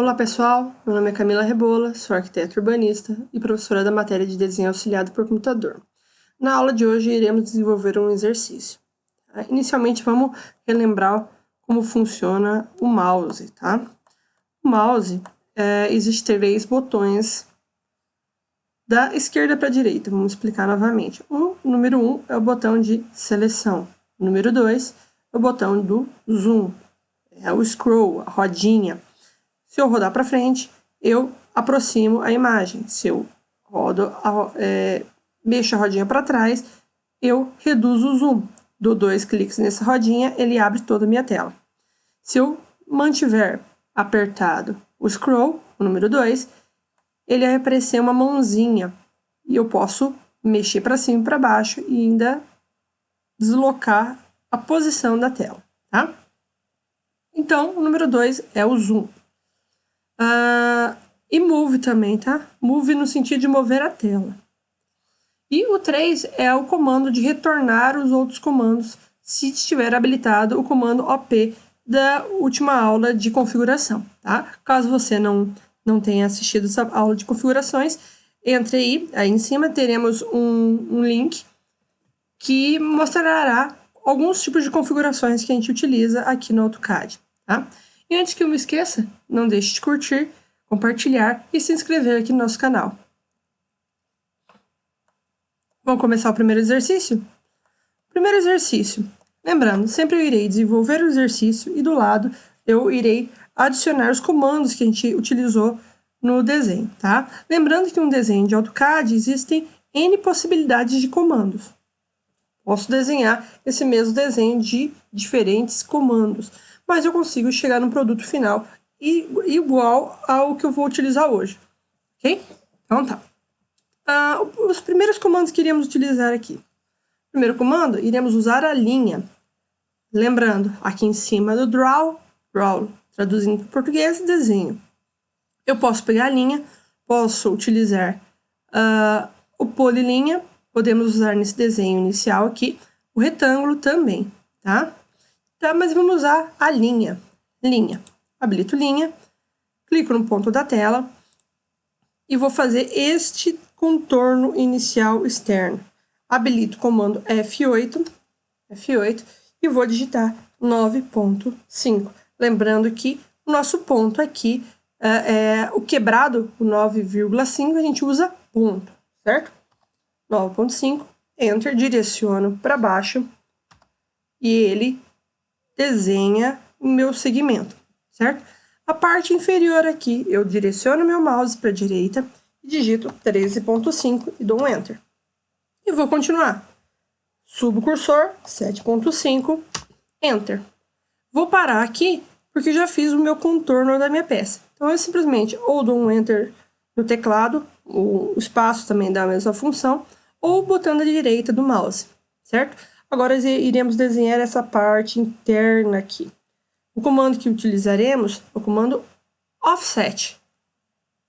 Olá pessoal, meu nome é Camila Rebola, sou arquiteta urbanista e professora da matéria de desenho auxiliado por computador. Na aula de hoje iremos desenvolver um exercício. Inicialmente vamos relembrar como funciona o mouse, tá? O mouse, existe 3 botões da esquerda para a direita, vamos explicar novamente. O número 1 é o botão de seleção, o número 2 é o botão do zoom, é o scroll, a rodinha. Se eu rodar para frente, eu aproximo a imagem. Se eu mexo a rodinha para trás, eu reduzo o zoom. Dou 2 cliques nessa rodinha, ele abre toda a minha tela. Se eu mantiver apertado o scroll, o número 2, ele vai aparecer uma mãozinha. E eu posso mexer para cima e para baixo e ainda deslocar a posição da tela, tá? Então, o número 2 é o zoom. E move também, tá? Move no sentido de mover a tela. E o 3 é o comando de retornar os outros comandos se estiver habilitado o comando OP da última aula de configuração, tá? Caso você não tenha assistido essa aula de configurações, entre aí em cima teremos um link que mostrará alguns tipos de configurações que a gente utiliza aqui no AutoCAD, tá? E antes que eu me esqueça, não deixe de curtir, compartilhar e se inscrever aqui no nosso canal. Vamos começar o primeiro exercício? Primeiro exercício. Lembrando, sempre eu irei desenvolver o exercício e do lado eu irei adicionar os comandos que a gente utilizou no desenho, tá? Lembrando que um desenho de AutoCAD existem N possibilidades de comandos. Posso desenhar esse mesmo desenho de diferentes comandos, mas eu consigo chegar no produto final igual ao que eu vou utilizar hoje, ok? Então tá. Os primeiros comandos que iremos utilizar aqui. Primeiro comando, iremos usar a linha. Lembrando, aqui em cima do draw, traduzindo para o português, desenho. Eu posso pegar a linha, posso utilizar o polilinha, podemos usar nesse desenho inicial aqui, o retângulo também, tá? Tá, mas vamos usar a linha. Linha. Habilito linha, clico no ponto da tela e vou fazer este contorno inicial externo. Habilito o comando F8 e vou digitar 9.5. Lembrando que o nosso ponto aqui o quebrado, o 9,5, a gente usa ponto, certo? 9.5, Enter, direciono para baixo e ele desenha o meu segmento, certo? A parte inferior aqui, eu direciono meu mouse para a direita e digito 13.5 e dou um Enter. E vou continuar. Subo o cursor, 7.5, Enter. Vou parar aqui porque já fiz o meu contorno da minha peça. Então, eu simplesmente ou dou um Enter no teclado, o espaço também dá a mesma função, ou botando à direita do mouse, certo? Agora iremos desenhar essa parte interna aqui. O comando que utilizaremos é o comando Offset,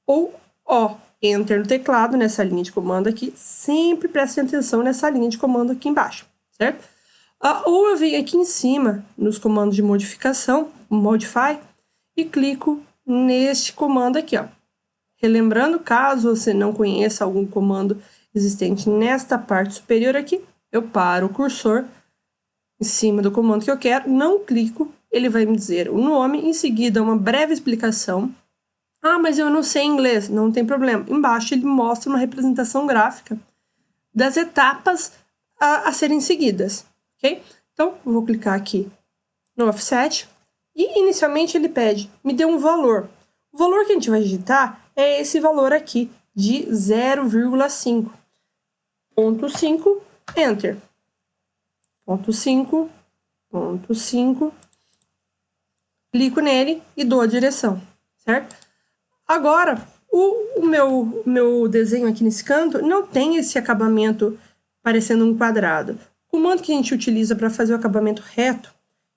ou O. Enter no teclado, nessa linha de comando aqui, sempre preste atenção nessa linha de comando aqui embaixo, certo? Ou eu venho aqui em cima, nos comandos de modificação, Modify, e clico neste comando aqui, ó. Relembrando, caso você não conheça algum comando existente nesta parte superior aqui, eu paro o cursor em cima do comando que eu quero, não clico, ele vai me dizer o nome, em seguida uma breve explicação. Mas eu não sei inglês, não tem problema. Embaixo ele mostra uma representação gráfica das etapas a serem seguidas, ok? Então, eu vou clicar aqui no Offset e inicialmente ele pede, me dê um valor. O valor que a gente vai digitar é esse valor aqui, de 0,5. Ponto 5, Enter. Ponto 5, ponto 5. Clico nele e dou a direção, certo? Agora, o meu desenho aqui nesse canto não tem esse acabamento parecendo um quadrado. O comando que a gente utiliza para fazer o acabamento reto,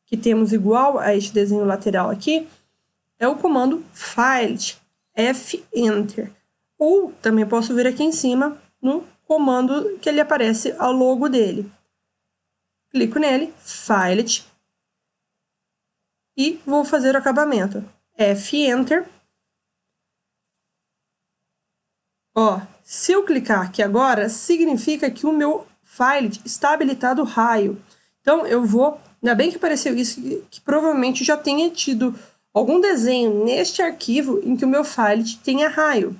que temos igual a este desenho lateral aqui, é o comando File, F-Enter. Ou também posso vir aqui em cima no comando que ele aparece ao logo dele. Clico nele, File, e vou fazer o acabamento. F-Enter. Ó, se eu clicar aqui agora, significa que o meu file está habilitado o raio. Então, eu vou... Ainda bem que apareceu isso, que provavelmente já tenha tido algum desenho neste arquivo em que o meu file tenha raio.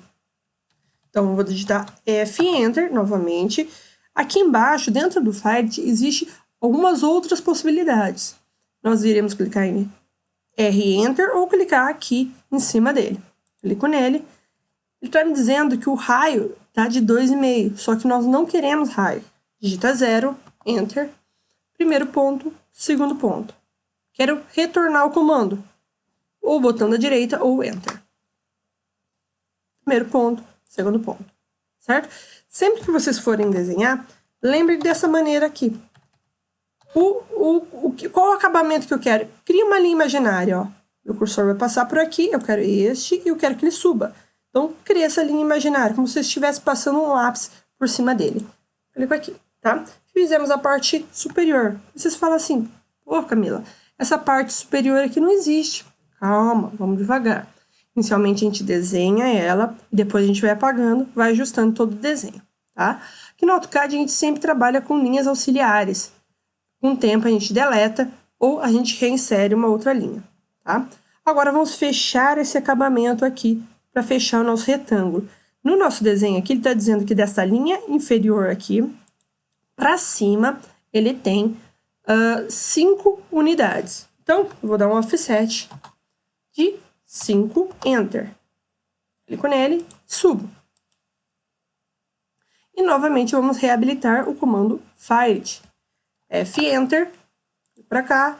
Então, eu vou digitar F Enter novamente. Aqui embaixo, dentro do file, existe algumas outras possibilidades. Nós iremos clicar em R Enter ou clicar aqui em cima dele. Clico nele. Ele está me dizendo que o raio está de 2,5, só que nós não queremos raio. Digita 0, Enter, primeiro ponto, segundo ponto. Quero retornar o comando, ou botão da direita ou Enter. Primeiro ponto, segundo ponto, certo? Sempre que vocês forem desenhar, lembre dessa maneira aqui. Qual o acabamento que eu quero? Cria uma linha imaginária, ó. Meu cursor vai passar por aqui, eu quero este e eu quero que ele suba. Então, cria essa linha imaginária, como se eu estivesse passando um lápis por cima dele. Clico aqui, tá? Fizemos a parte superior. Vocês falam assim, pô, Camila, essa parte superior aqui não existe. Calma, vamos devagar. Inicialmente a gente desenha ela, e depois a gente vai apagando, vai ajustando todo o desenho, tá? Aqui no AutoCAD a gente sempre trabalha com linhas auxiliares. Com o tempo a gente deleta ou a gente reinsere uma outra linha, tá? Agora vamos fechar esse acabamento aqui para fechar o nosso retângulo. No nosso desenho aqui, ele está dizendo que dessa linha inferior aqui para cima, ele tem 5 unidades. Então, eu vou dar um offset de 5, Enter. Clico nele, subo. E novamente vamos reabilitar o comando Filed. F Enter, para cá.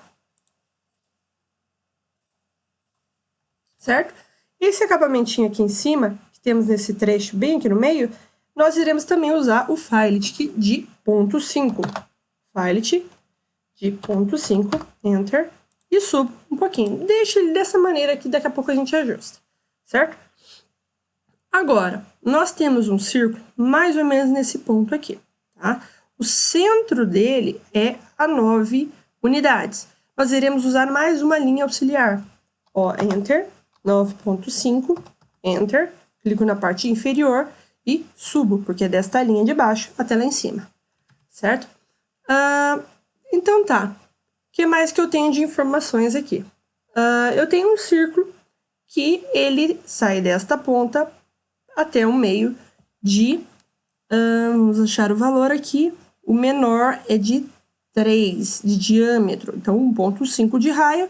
Certo? Esse acabamentinho aqui em cima, que temos nesse trecho bem aqui no meio, nós iremos também usar o Filed de ponto 5. Filed de ponto 5, Enter, e subo um pouquinho. Deixa ele dessa maneira que daqui a pouco a gente ajusta, certo? Agora, nós temos um círculo mais ou menos nesse ponto aqui, tá? O centro dele é a 9 unidades. Nós iremos usar mais uma linha auxiliar. Ó, Enter, 9.5, Enter, clico na parte inferior e subo, porque é desta linha de baixo até lá em cima, certo? Então tá, o que mais que eu tenho de informações aqui? Eu tenho um círculo que ele sai desta ponta até o meio de... vamos achar o valor aqui. O menor é de 3 de diâmetro, então 1.5 de raio,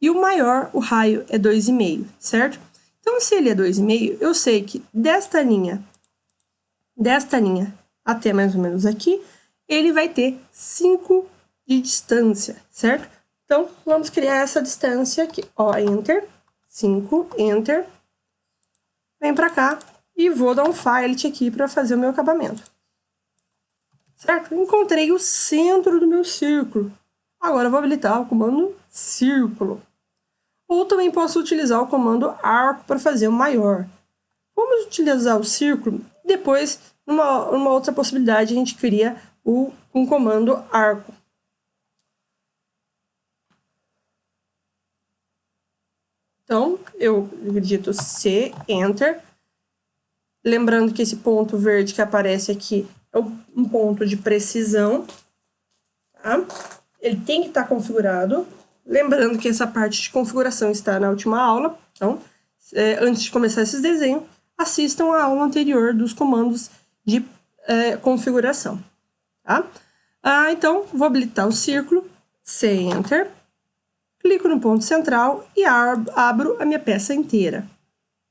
e o maior, o raio, é 2,5, certo? Então, se ele é 2,5, eu sei que desta linha até mais ou menos aqui, ele vai ter 5 de distância, certo? Então, vamos criar essa distância aqui. Ó, Enter, 5, Enter. Vem pra cá e vou dar um Filed aqui para fazer o meu acabamento. Certo? Encontrei o centro do meu círculo. Agora eu vou habilitar o comando círculo. Ou também posso utilizar o comando arco para fazer o maior. Vamos utilizar o círculo. Depois, numa outra possibilidade, a gente cria um comando arco. Então, eu digito C, Enter. Lembrando que esse ponto verde que aparece aqui é um ponto de precisão, tá? Ele tem que estar configurado. Lembrando que essa parte de configuração está na última aula. Então, antes de começar esses desenhos, assistam a aula anterior dos comandos de configuração, tá? Então, vou habilitar o círculo, C, Enter. Clico no ponto central e abro a minha peça inteira,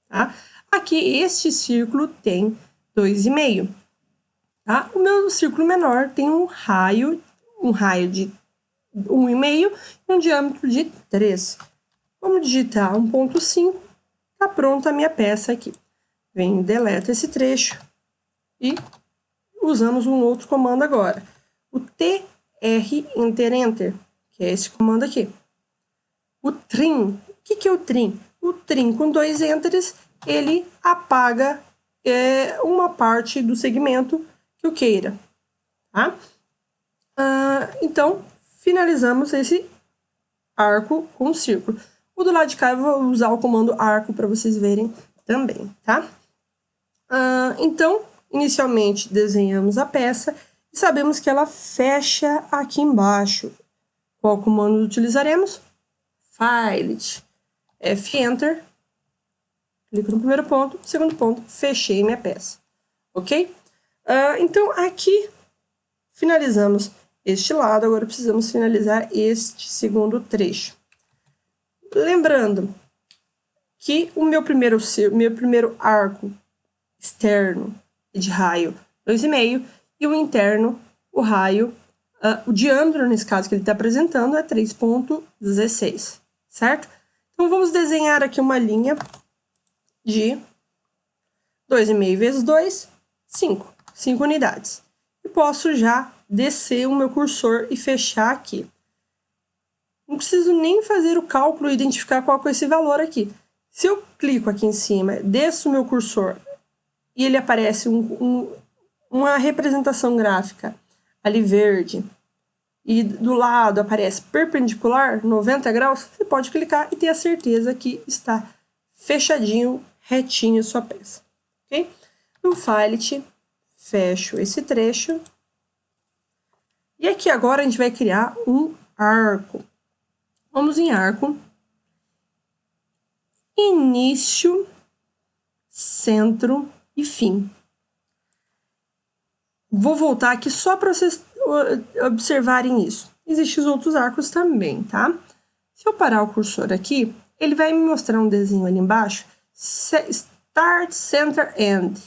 tá? Aqui, este círculo tem 2,5. Tá? O meu círculo menor tem um raio de 1,5 e um diâmetro de 3. Vamos digitar 1.5, tá pronta a minha peça aqui. Venho, deleta esse trecho e usamos um outro comando agora. O TR Enter Enter, que é esse comando aqui. O trim, o que é o trim? O trim com 2 enters, ele apaga uma parte do segmento que eu queira, tá? Então, finalizamos esse arco com círculo. O do lado de cá eu vou usar o comando arco para vocês verem também, tá? Então, inicialmente desenhamos a peça e sabemos que ela fecha aqui embaixo. Qual comando utilizaremos? Filet, F-Enter, clico no primeiro ponto, segundo ponto, fechei minha peça, ok? Então, aqui finalizamos este lado, agora precisamos finalizar este segundo trecho. Lembrando que o meu primeiro arco externo é de raio 2,5 e o interno, o raio, o diâmetro, nesse caso que ele está apresentando, é 3,16, certo? Então, vamos desenhar aqui uma linha de 2,5 vezes 2, 5 unidades. E posso já descer o meu cursor e fechar aqui. Não preciso nem fazer o cálculo e identificar qual é esse valor aqui. Se eu clico aqui em cima, desço o meu cursor e ele aparece uma representação gráfica ali verde e do lado aparece perpendicular, 90 graus, você pode clicar e ter a certeza que está fechadinho, retinho a sua peça, ok? No Filet, fecho esse trecho. E aqui agora a gente vai criar um arco. Vamos em arco. Início, centro e fim. Vou voltar aqui só para vocês observarem isso. Existem os outros arcos também, tá? Se eu parar o cursor aqui, ele vai me mostrar um desenho ali embaixo. Start, Center, End.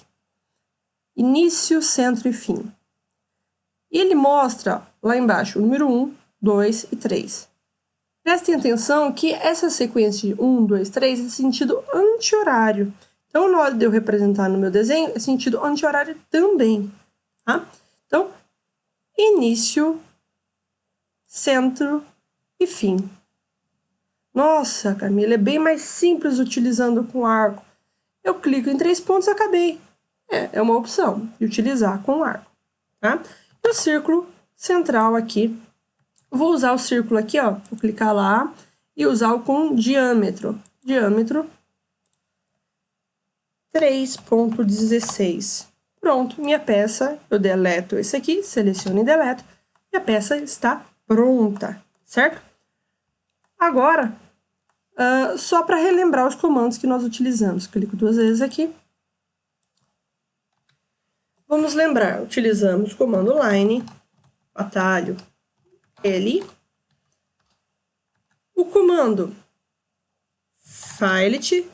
Início, centro e fim. E ele mostra lá embaixo o número 1, 2 e 3. Prestem atenção que essa sequência de 1, 2, 3 é sentido anti-horário. Então, na hora de eu representar no meu desenho, é sentido anti-horário também. Tá? Então, início, centro e fim. Nossa, Camila, é bem mais simples utilizando com arco. Eu clico em 3 pontos e acabei. É uma opção de utilizar com arco. Tá? E o círculo central aqui. Vou usar o círculo aqui, ó. Vou clicar lá e usar o com diâmetro. Diâmetro 3,16. Pronto, minha peça, eu deleto esse aqui, seleciono e deleto. E a peça está pronta, certo? Agora, só para relembrar os comandos que nós utilizamos. Clico 2 vezes aqui. Vamos lembrar, utilizamos o comando line, atalho L, o comando filet,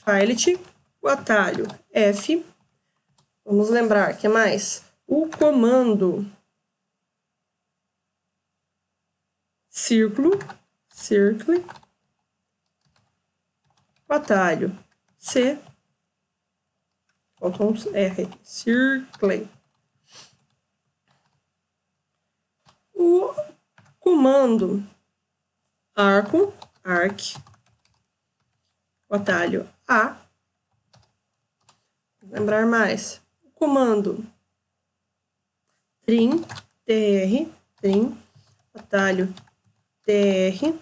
filet, o atalho F. Vamos lembrar, que mais? O comando círculo, circle, o atalho C, faltou um R, circle. O comando arco, arc, o atalho A. Lembrar mais. O comando trim, TR, trim, atalho TR.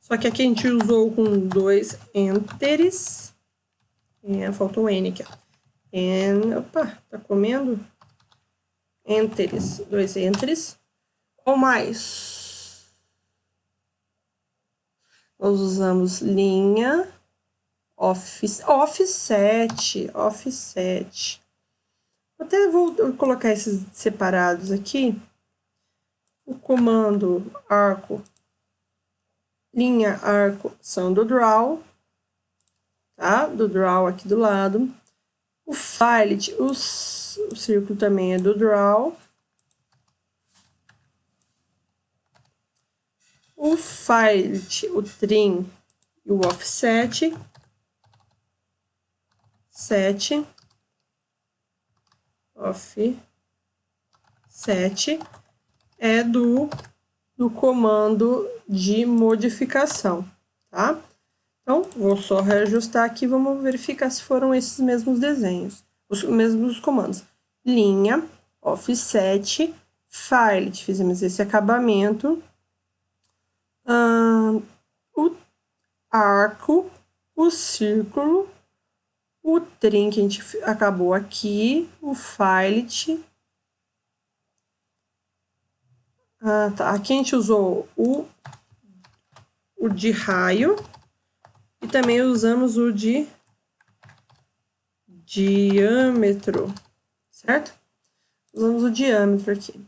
Só que aqui a gente usou com 2 enteres. Faltou um N aqui, ó. Opa, tá comendo? Enteres, 2 enteres. Ou mais? Nós usamos linha, offset. Até vou colocar esses separados aqui. O comando arco, linha, arco são do draw, tá? Do draw aqui do lado. O filet, o círculo também é do draw. O filet, o trim e o offset. Offset é do comando de modificação, tá? Então, vou só reajustar aqui, vamos verificar se foram esses mesmos desenhos, os mesmos comandos. Linha, offset, filet, fizemos esse acabamento. arco, o círculo, o trim que a gente acabou aqui, o filet. Tá. Aqui a gente usou o de raio e também usamos o de diâmetro, certo? Usamos o diâmetro aqui.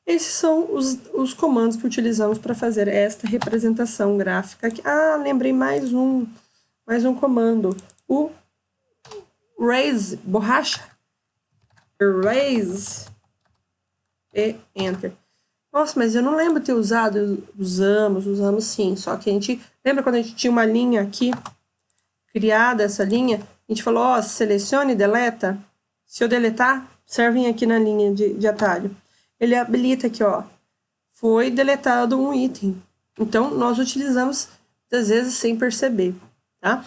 Esses são os comandos que utilizamos para fazer esta representação gráfica aqui. Lembrei mais um comando. O erase, borracha. Erase. E Enter. Nossa, mas eu não lembro de ter usado. Usamos sim. Só que a gente... Lembra quando a gente tinha uma linha aqui? Criada essa linha? A gente falou, ó, selecione e deleta. Se eu deletar, servem aqui na linha de atalho. Ele habilita aqui, ó. Foi deletado um item. Então, nós utilizamos, às vezes, sem perceber, tá?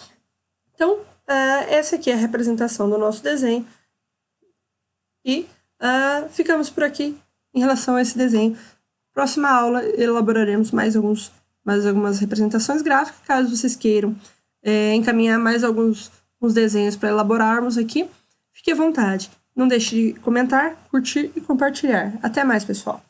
Então, essa aqui é a representação do nosso desenho. E ficamos por aqui em relação a esse desenho. Próxima aula, elaboraremos mais algumas representações gráficas. Caso vocês queiram encaminhar mais alguns desenhos para elaborarmos aqui, fique à vontade. Não deixe de comentar, curtir e compartilhar. Até mais, pessoal!